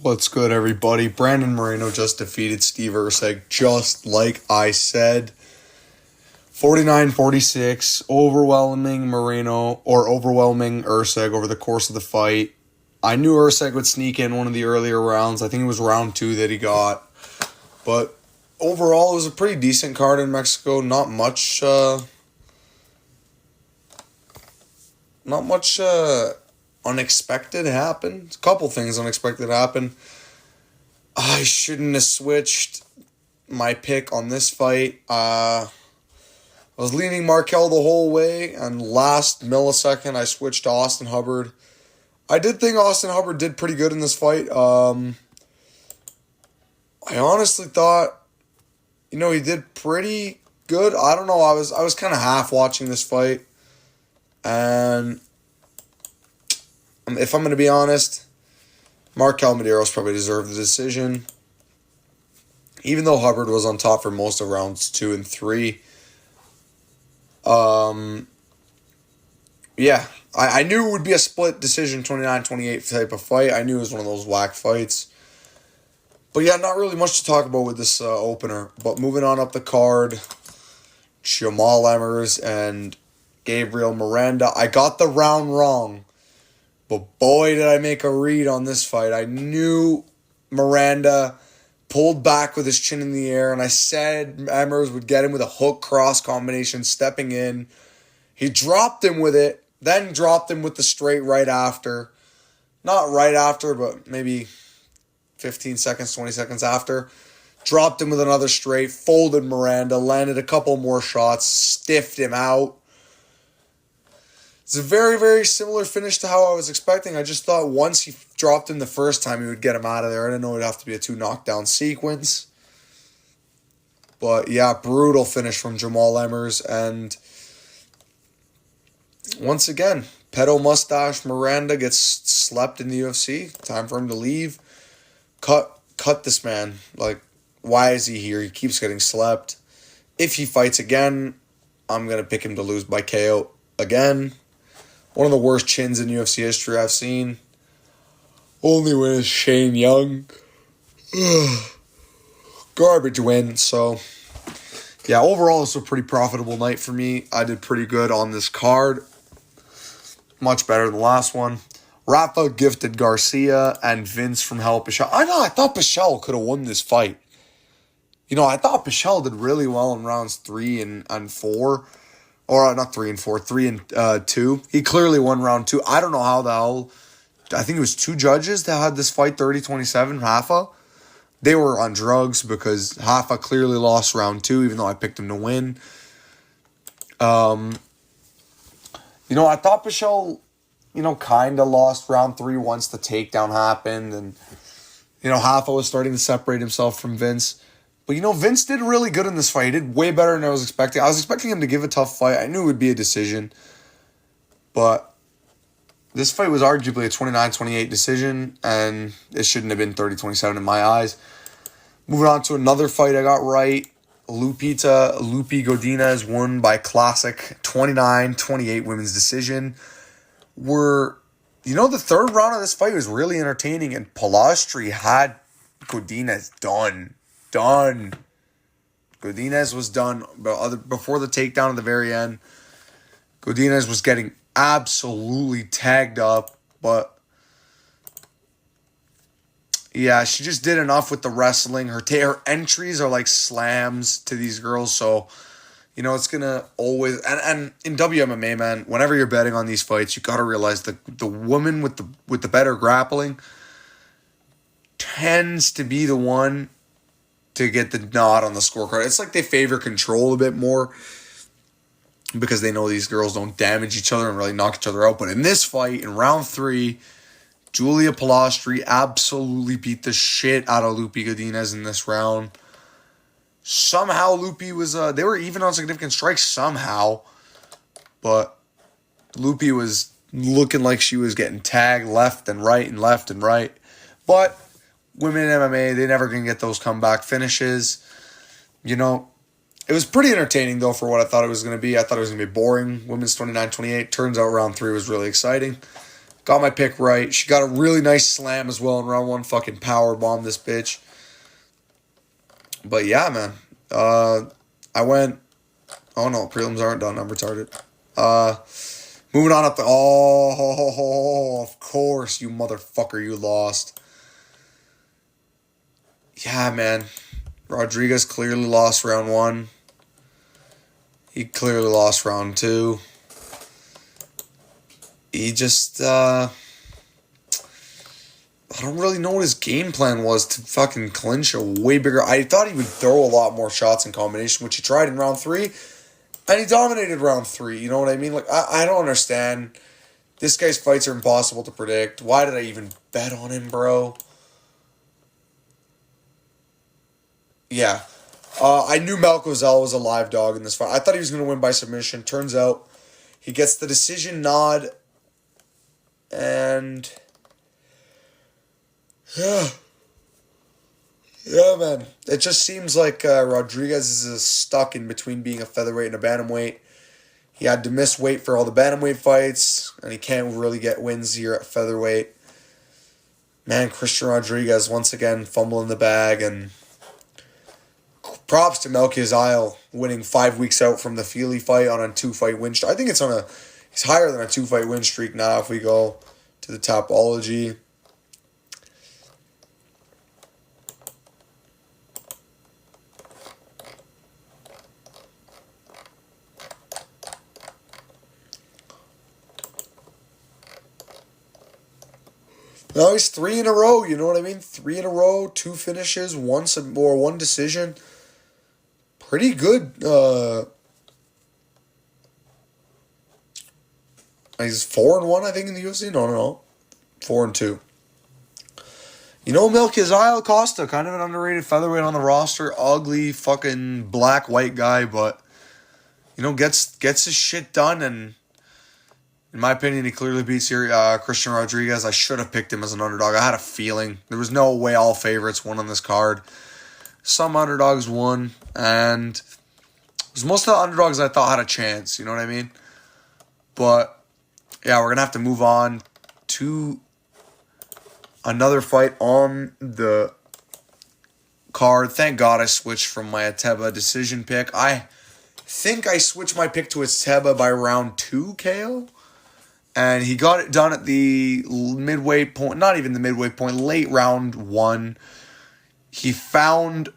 What's good, everybody? Brandon Moreno just defeated Steve Erceg, just like I said. 49-46, overwhelming Erceg over the course of the fight. I knew Erceg would sneak in one of the earlier rounds. I think it was round 2 that he got. But overall, it was a pretty decent card in Mexico. Not much unexpected happened. A couple things unexpected happened. I shouldn't have switched my pick on this fight. I was leaning Markel the whole way, and last millisecond I switched to Austin Hubbard. I did think Austin Hubbard did pretty good in this fight. I honestly thought, he did pretty good. I don't know. I was kind of half watching this fight, and if I'm going to be honest, Markel Medeiros probably deserved the decision. Even though Hubbard was on top for most of rounds 2 and 3. I knew it would be a split decision, 29-28 type of fight. I knew it was one of those whack fights. But yeah, not really much to talk about with this opener. But moving on up the card, Jamal Emmers and Gabriel Miranda. I got the round wrong. But boy, did I make a read on this fight. I knew Miranda pulled back with his chin in the air, and I said Emmers would get him with a hook cross combination stepping in. He dropped him with it, then dropped him with the straight right after. Not right after, but maybe 15 seconds, 20 seconds after. Dropped him with another straight, folded Miranda, landed a couple more shots, stiffed him out. It's a very, very similar finish to how I was expecting. I just thought once he dropped him the first time, he would get him out of there. I didn't know it would have to be a 2 knockdown sequence. But yeah, brutal finish from Jamal Emmers. And once again, pedo mustache Miranda gets slept in the UFC. Time for him to leave. Cut this man. Like, why is he here? He keeps getting slept. If he fights again, I'm going to pick him to lose by KO again. One of the worst chins in UFC history I've seen. Only win is Shane Young. Garbage win. So, yeah, overall, this was a pretty profitable night for me. I did pretty good on this card. Much better than the last one. Rafa gifted Garcia and Vince from Hell Pichel. I thought Pichel could have won this fight. I thought Pichel did really well in rounds 3 and 4. Or not 3 and 4, 3 and 2. He clearly won round 2. I don't know how the hell. I think it was 2 judges that had this fight 30-27, Rafa. They were on drugs because Rafa clearly lost round 2, even though I picked him to win. I thought Pichel, kind of lost round 3 once the takedown happened. And, Rafa was starting to separate himself from Vince. But, Vince did really good in this fight. He did way better than I was expecting. I was expecting him to give a tough fight. I knew it would be a decision. But this fight was arguably a 29-28 decision, and it shouldn't have been 30-27 in my eyes. Moving on to another fight I got right. Lupi Godinez won by classic 29-28 women's decision. The third round of this fight was really entertaining, and Palastri had Godinez done. Godinez was done before the takedown at the very end. Godinez was getting absolutely tagged up, but yeah, she just did enough with the wrestling. Her entries are like slams to these girls, so it's gonna always and in WMMA, man, whenever you're betting on these fights, you gotta realize the woman with the better grappling tends to be the one to get the nod on the scorecard. It's like they favor control a bit more because they know these girls don't damage each other and really knock each other out. But in this fight, in round 3, Julia Palastri absolutely beat the shit out of Lupi Godinez in this round. Somehow Lupi was, they were even on significant strikes somehow. But Lupi was looking like she was getting tagged left and right and left and right. But women in MMA, they never going to get those comeback finishes. It was pretty entertaining, though, for what I thought it was going to be. I thought it was going to be boring. Women's 29-28. Turns out round 3 was really exciting. Got my pick right. She got a really nice slam as well in round 1. Fucking power bomb this bitch. But yeah, man. I went... Oh no, prelims aren't done. I'm retarded. Moving on up the... Oh, of course, you motherfucker. You lost. Yeah, man. Rodriguez clearly lost round 1. He clearly lost round 2. He just... I don't really know what his game plan was to fucking clinch a way bigger... I thought he would throw a lot more shots in combination, which he tried in round 3. And he dominated round 3. You know what I mean? Like, I don't understand. This guy's fights are impossible to predict. Why did I even bet on him, bro? Yeah. I knew Malkozell was a live dog in this fight. I thought he was going to win by submission. Turns out he gets the decision nod. And... Yeah. Yeah, man. It just seems like Rodriguez is stuck in between being a featherweight and a bantamweight. He had to miss weight for all the bantamweight fights, and he can't really get wins here at featherweight. Man, Christian Rodriguez once again fumbling the bag, and props to Melchizedek winning 5 weeks out from the Feely fight on a 2-fight win streak. I think it's he's higher than a 2-fight win streak now if we go to the Tapology. No, he's 3 in a row, you know what I mean? 3 in a row, 2 finishes, 1 decision. Pretty good. He's 4-1, I think, in the UFC. No. 4-2. You know, Melchizedek Costa, kind of an underrated featherweight on the roster. Ugly, fucking black-white guy, but, you know, gets his shit done, and in my opinion, he clearly beats Christian Rodriguez. I should have picked him as an underdog. I had a feeling. There was no way all favorites won on this card. Some underdogs won, and it was most of the underdogs I thought had a chance. You know what I mean? But, yeah, we're going to have to move on to another fight on the card. Thank God I switched from my Ateba decision pick. I think I switched my pick to Ateba by round 2 KO. And he got it done at the midway point, not even the midway point, late round 1. He found,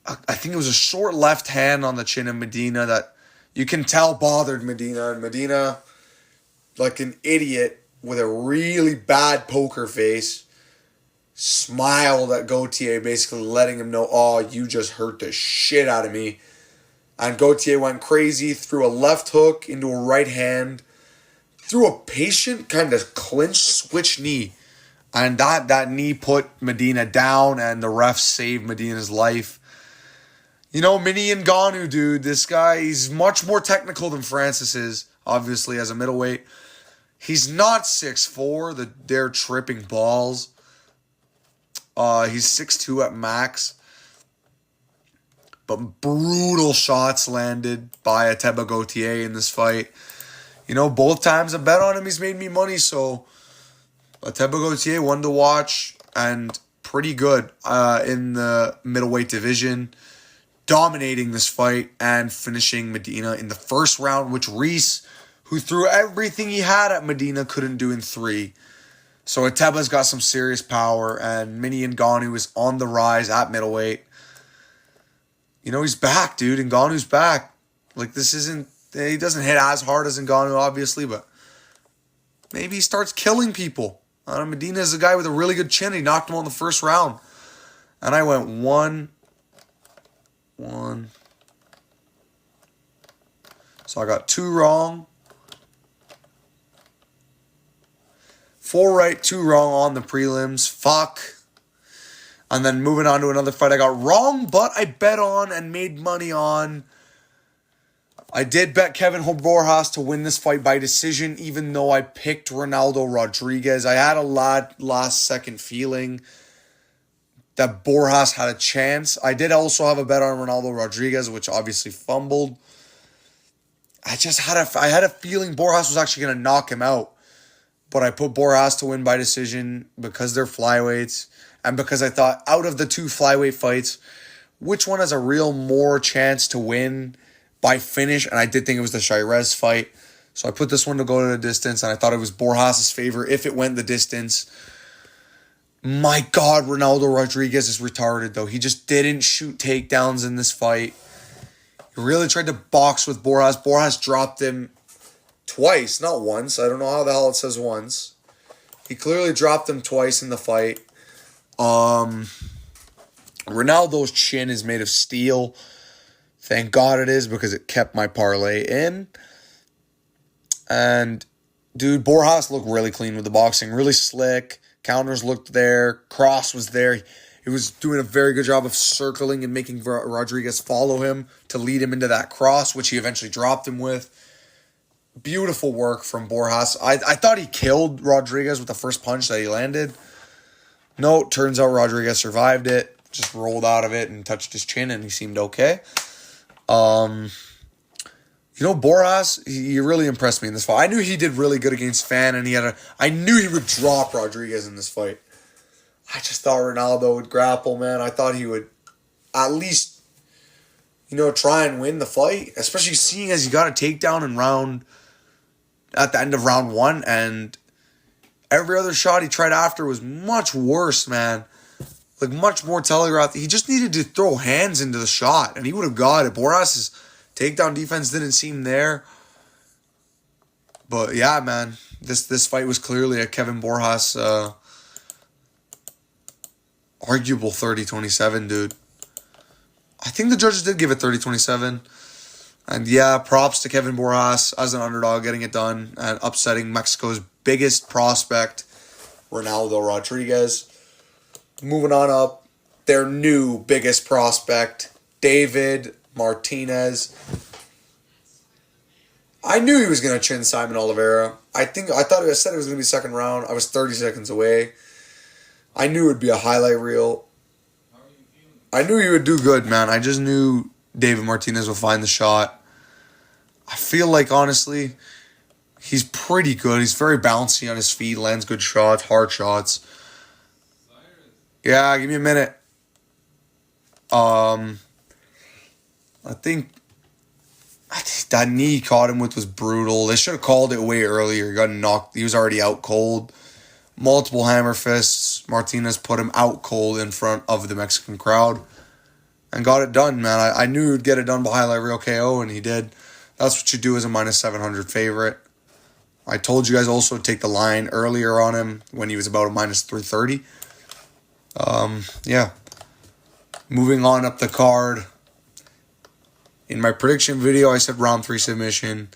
I think it was a short left hand on the chin of Medina that you can tell bothered Medina. And Medina, like an idiot with a really bad poker face, smiled at Gauthier, basically letting him know, oh, you just hurt the shit out of me. And Gauthier went crazy, threw a left hook into a right hand, threw a patient kind of clinch switch knee. And that knee put Medina down, and the ref saved Medina's life. You know, Mini Ngannou, dude, this guy, he's much more technical than Francis is, obviously, as a middleweight. He's not 6'4", they're tripping balls. He's 6'2" at max. But brutal shots landed by Ateba Gauthier in this fight. You know, both times I bet on him, he's made me money, so Ateba Gauthier, one to watch, and pretty good in the middleweight division, dominating this fight and finishing Medina in the first round, which Reese, who threw everything he had at Medina, couldn't do in 3. So Ateba's got some serious power, and Mini Ngannou is on the rise at middleweight. You know, he's back, dude. Ngannou's back. Like, this isn't... He doesn't hit as hard as Ngannou, obviously, but maybe he starts killing people. Medina is a guy with a really good chin. He knocked him on the first round. And I went 1. So I got 2 wrong. 4 right, 2 wrong on the prelims. Fuck. And then moving on to another fight I got wrong, but I bet on and made money on. I did bet Kevin Borjas to win this fight by decision, even though I picked Ronaldo Rodriguez. I had a last-second feeling that Borjas had a chance. I did also have a bet on Ronaldo Rodriguez, which obviously fumbled. I had a feeling Borjas was actually going to knock him out. But I put Borjas to win by decision because they're flyweights. And because I thought out of the two flyweight fights, which one has a real more chance to win by finish? And I did think it was the Shirez fight. So I put this one to go to the distance, and I thought it was Borjas' favor if it went the distance. My God, Ronaldo Rodriguez is retarded, though. He just didn't shoot takedowns in this fight. He really tried to box with Borjas. Borjas dropped him twice, not once. I don't know how the hell it says once. He clearly dropped him twice in the fight. Ronaldo's chin is made of steel. Thank God it is, because it kept my parlay in. And, dude, Borjas looked really clean with the boxing. Really slick. Counters looked there. Cross was there. He was doing a very good job of circling and making Rodriguez follow him to lead him into that cross, which he eventually dropped him with. Beautiful work from Borjas. I thought he killed Rodriguez with the first punch that he landed. No, it turns out Rodriguez survived it. Just rolled out of it and touched his chin, and he seemed okay. Borjas, he really impressed me in this fight. I knew he did really good against Fan, and I knew he would drop Rodriguez in this fight. I just thought Ronaldo would grapple, man. I thought he would at least, try and win the fight, especially seeing as he got a takedown at the end of round 1, and every other shot he tried after was much worse, man. Like, much more telegraphed. He just needed to throw hands into the shot, and he would have got it. Borjas' takedown defense didn't seem there. But, yeah, man, this fight was clearly a Kevin Borjas arguable 30-27, dude. I think the judges did give it 30-27. And, yeah, props to Kevin Borjas as an underdog getting it done and upsetting Mexico's biggest prospect, Ronaldo Rodriguez. Moving on up, their new biggest prospect, David Martinez. I knew he was going to chin Simon Oliveira. I said it was going to be second round. I was 30 seconds away. I knew it would be a highlight reel. I knew he would do good, man. I just knew David Martinez would find the shot. I feel like, honestly, he's pretty good. He's very bouncy on his feet, lands good shots, hard shots. Yeah, give me a minute. I think that knee he caught him with was brutal. They should have called it way earlier. He got knocked. He was already out cold. Multiple hammer fists. Martinez put him out cold in front of the Mexican crowd and got it done, man. I knew he would get it done by highlight reel KO, and he did. That's what you do as a minus 700 favorite. I told you guys also to take the line earlier on him when he was about a minus 330. Yeah. Moving on up the card. In my prediction video, I said round 3 submission.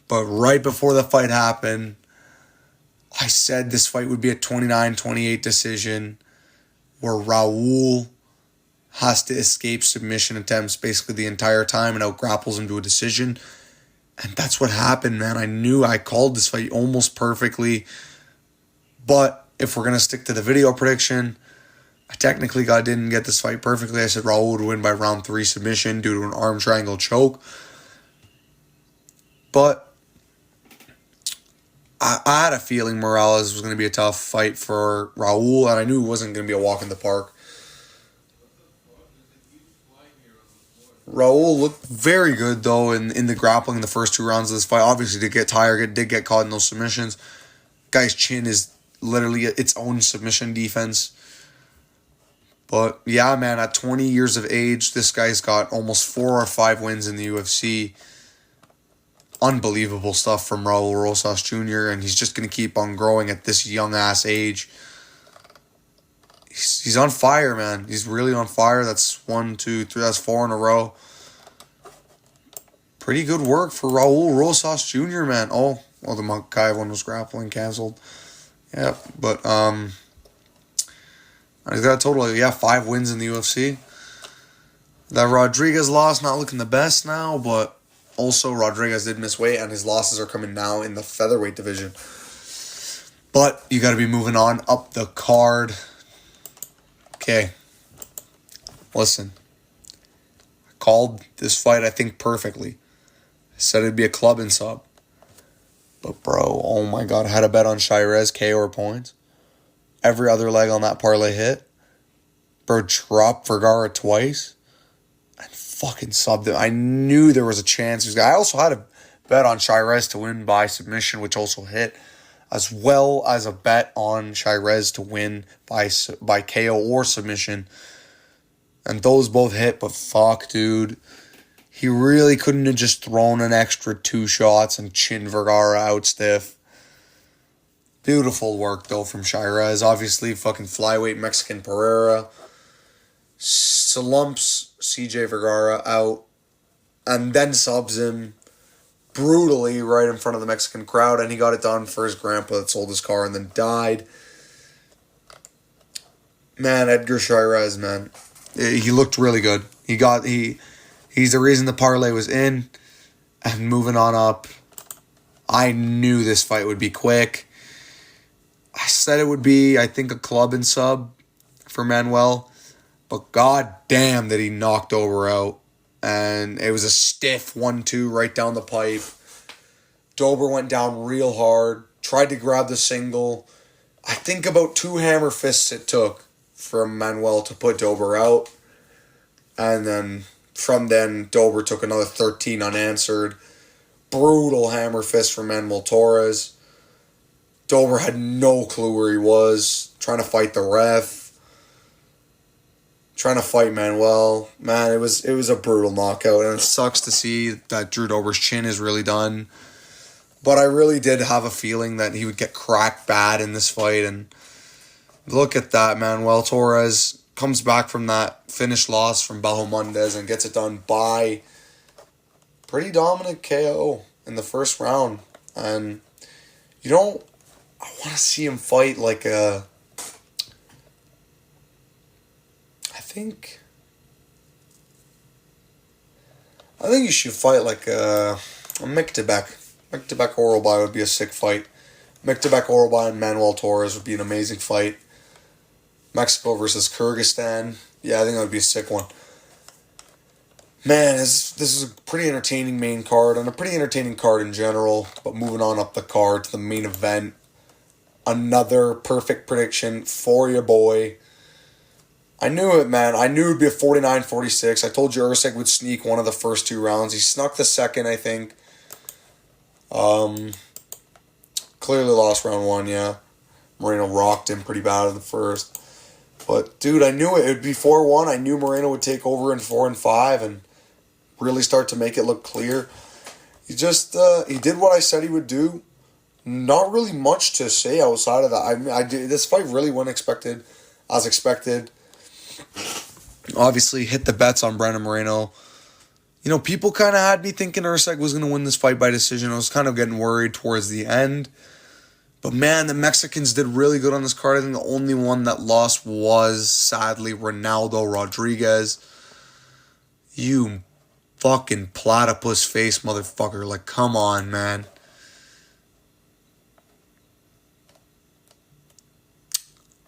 But right before the fight happened, I said this fight would be a 29-28 decision where Raul has to escape submission attempts basically the entire time and out-grapples him to a decision. And that's what happened, man. I knew I called this fight almost perfectly. But if we're going to stick to the video prediction, I technically didn't get this fight perfectly. I said Raul would win by round 3 submission due to an arm triangle choke. But I had a feeling Morales was going to be a tough fight for Raul, and I knew it wasn't going to be a walk in the park. Raul looked very good, though, in the grappling in the first 2 rounds of this fight. Obviously, did get tired, did get caught in those submissions. Guy's chin is literally its own submission defense. But, yeah, man, at 20 years of age, this guy's got almost 4 or 5 wins in the UFC. Unbelievable stuff from Raul Rosas Jr., and he's just going to keep on growing at this young-ass age. He's on fire, man. He's really on fire. That's 1, 2, 3. That's 4 in a row. Pretty good work for Raul Rosas Jr., man. Oh, well, the Monkai one was grappling, canceled. Yeah, but he's got a total of 5 wins in the UFC. That Rodriguez loss, not looking the best now, but also Rodriguez did miss weight, and his losses are coming now in the featherweight division. But you got to be moving on up the card. Okay, listen. I called this fight, I think, perfectly. I said it'd be a club and sub. But, bro, oh my God. I had a bet on Shirez, KO or points. Every other leg on that parlay hit. Bro dropped Vergara twice. And fucking subbed him. I knew there was a chance. I also had a bet on Shirez to win by submission, which also hit. As well as a bet on Shirez to win by KO or submission. And those both hit, but fuck, dude. He really couldn't have just thrown an extra 2 shots and chinned Vergara out stiff. Beautiful work, though, from Shirez. Obviously, fucking flyweight Mexican Pereira. Slumps CJ Vergara out. And then subs him brutally right in front of the Mexican crowd. And he got it done for his grandpa that sold his car and then died. Man, Edgar Shirez, man. He looked really good. He's the reason the parlay was in. And moving on up, I knew this fight would be quick. I said it would be, I think, a club and sub for Manuel. But god damn that he knocked Dober out. And it was a stiff 1-2 right down the pipe. Dober went down real hard. Tried to grab the single. I think about 2 hammer fists it took for Manuel to put Dober out. And then from then, Dober took another 13 unanswered. Brutal hammer fist from Manuel Torres. Dober had no clue where he was. Trying to fight the ref. Trying to fight Manuel. Man, it was a brutal knockout. And it sucks to see that Drew Dober's chin is really done. But I really did have a feeling that he would get cracked bad in this fight. And look at that, Manuel Torres comes back from that finish loss from Bahamondes and gets it done by pretty dominant KO in the first round. And, I want to see him fight like a... I think you should fight like a Miktabek. Miktabek Orobai would be a sick fight. Miktabek Orobai and Manuel Torres would be an amazing fight. Mexico versus Kyrgyzstan. Yeah, I think that would be a sick one. Man, this is a pretty entertaining main card, and a pretty entertaining card in general. But moving on up the card to the main event. Another perfect prediction for your boy. I knew it, man. I knew it would be a 49-46. I told you Erceg would sneak one of the first 2 rounds. He snuck the second, I think. Clearly lost round 1, yeah. Moreno rocked him pretty bad in the first. But, dude, I knew it. It would be 4-1. I knew Moreno would take over in 4 and 5 and really start to make it look clear. He just, he did what I said he would do. Not really much to say outside of that. This fight really went as expected. Obviously, hit the bets on Brandon Moreno. People kind of had me thinking Erceg was going to win this fight by decision. I was kind of getting worried towards the end. But man, the Mexicans did really good on this card. I think the only one that lost was, sadly, Ronaldo Rodriguez. You fucking platypus face motherfucker. Like, come on, man.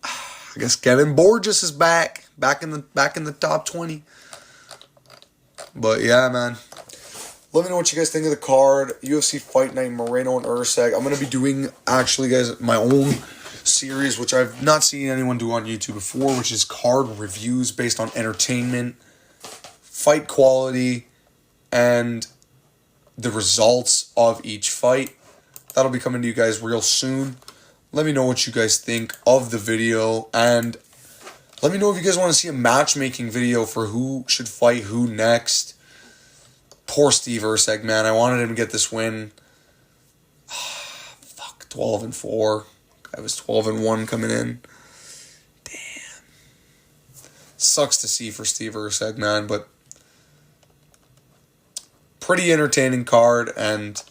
I guess Kevin Borges is back in the top 20. But yeah, man. Let me know what you guys think of the card. UFC Fight Night, Moreno and Erceg. I'm going to be doing, actually, guys, my own series, which I've not seen anyone do on YouTube before, which is card reviews based on entertainment, fight quality, and the results of each fight. That'll be coming to you guys real soon. Let me know what you guys think of the video, and let me know if you guys want to see a matchmaking video for who should fight who next. Poor Steve Erceg, man. I wanted him to get this win. 12-4. I was 12-1 coming in. Damn. Sucks to see for Steve Erceg, man, but pretty entertaining card, and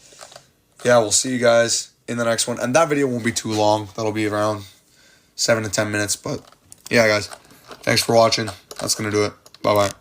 yeah, we'll see you guys in the next one. And that video won't be too long. That'll be around 7 to 10 minutes, but yeah, guys. Thanks for watching. That's going to do it. Bye-bye.